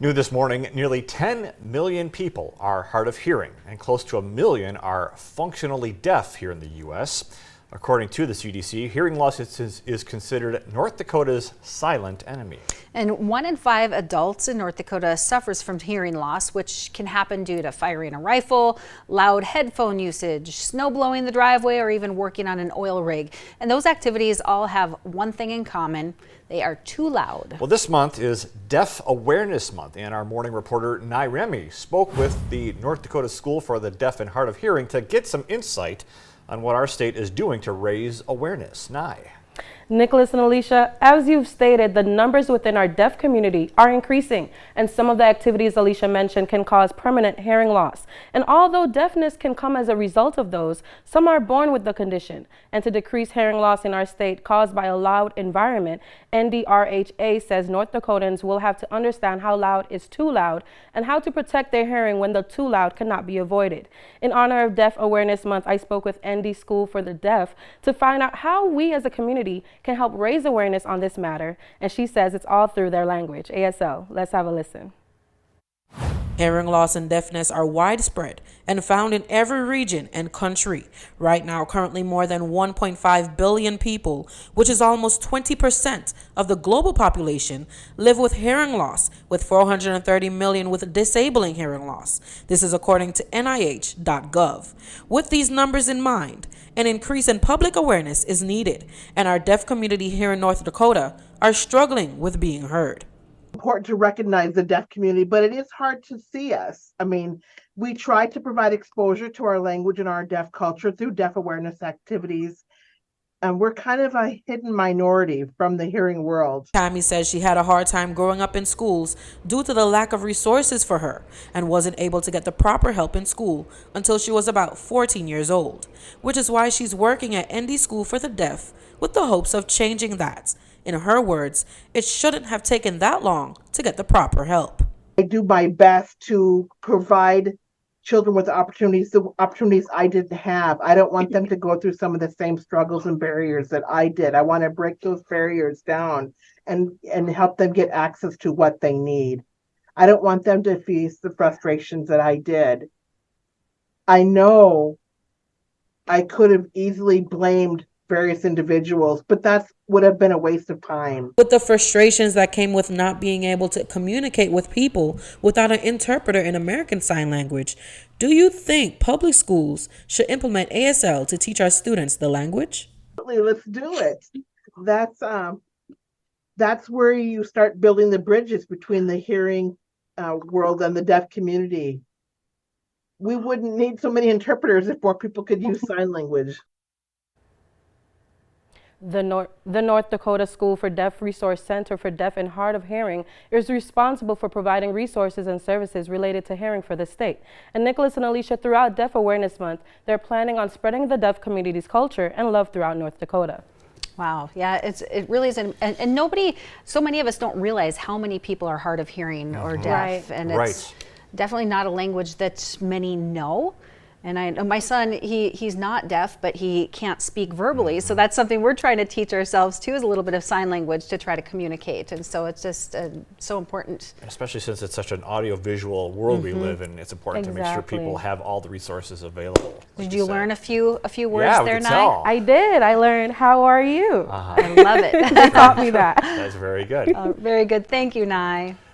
New this morning, nearly 10 million people are hard of hearing and close to 1 million are functionally deaf here in the U.S. According to the CDC, hearing loss is considered North Dakota's silent enemy. And 1 in 5 adults in North Dakota suffers from hearing loss, which can happen due to firing a rifle, loud headphone usage, snow blowing the driveway, or even working on an oil rig. And those activities all have one thing in common: they are too loud. Well, this month is Deaf Awareness Month, and our morning reporter Remy spoke with the North Dakota School for the Deaf and Hard of Hearing to get some insight on what our state is doing to raise awareness. Nicholas and Alicia, as you've stated, the numbers within our deaf community are increasing, and some of the activities Alicia mentioned can cause permanent hearing loss. And although deafness can come as a result of those, some are born with the condition. And to decrease hearing loss in our state caused by a loud environment, NDRHA says North Dakotans will have to understand how loud is too loud and how to protect their hearing when the too loud cannot be avoided. In honor of Deaf Awareness Month, I spoke with ND School for the Deaf to find out how we as a community can help raise awareness on this matter, and she says it's all through their language. ASL, let's have a listen. Hearing loss and deafness are widespread and found in every region and country. Right now, currently more than 1.5 billion people, which is almost 20% of the global population, live with hearing loss, with 430 million with disabling hearing loss. This is according to NIH.gov. With these numbers in mind, an increase in public awareness is needed, and our deaf community here in North Dakota are struggling with being heard. Important to recognize the deaf community, but it is hard to see us. I mean, we try to provide exposure to our language and our deaf culture through deaf awareness activities, and we're kind of a hidden minority from the hearing world. Tammy says she had a hard time growing up in schools due to the lack of resources for her and wasn't able to get the proper help in school until she was about 14 years old, which is why she's working at ND School for the Deaf with the hopes of changing that. In her words, it shouldn't have taken that long to get the proper help. I do my best to provide children with the opportunities I didn't have. I don't want them to go through some of the same struggles and barriers that I did. I want to break those barriers down and help them get access to what they need. I don't want them to face the frustrations that I did. I know I could have easily blamed various individuals, but that would have been a waste of time. With the frustrations that came with not being able to communicate with people without an interpreter in American Sign Language, do you think public schools should implement ASL to teach our students the language? Let's do it. That's where you start building the bridges between the hearing world and the deaf community. We wouldn't need so many interpreters if more people could use sign language. The North Dakota School for Deaf Resource Center for Deaf and Hard of Hearing is responsible for providing resources and services related to hearing for the state. And Nicholas and Alicia, throughout Deaf Awareness Month, they're planning on spreading the deaf community's culture and love throughout North Dakota. Wow, yeah, it really is, and nobody, so many of us don't realize how many people are hard of hearing or deaf, and it's definitely not a language that many know. And I know my son, he's not deaf, but he can't speak verbally. So that's something we're trying to teach ourselves too, is a little bit of sign language to try to communicate. And so it's just so important. Especially since it's such an audio-visual world we live in, it's important to make sure people have all the resources available. Did you learn a few words there, Nye? I did. I learned, how are you? I love it. They taught me that. That's very good. Very good. Thank you, Nye.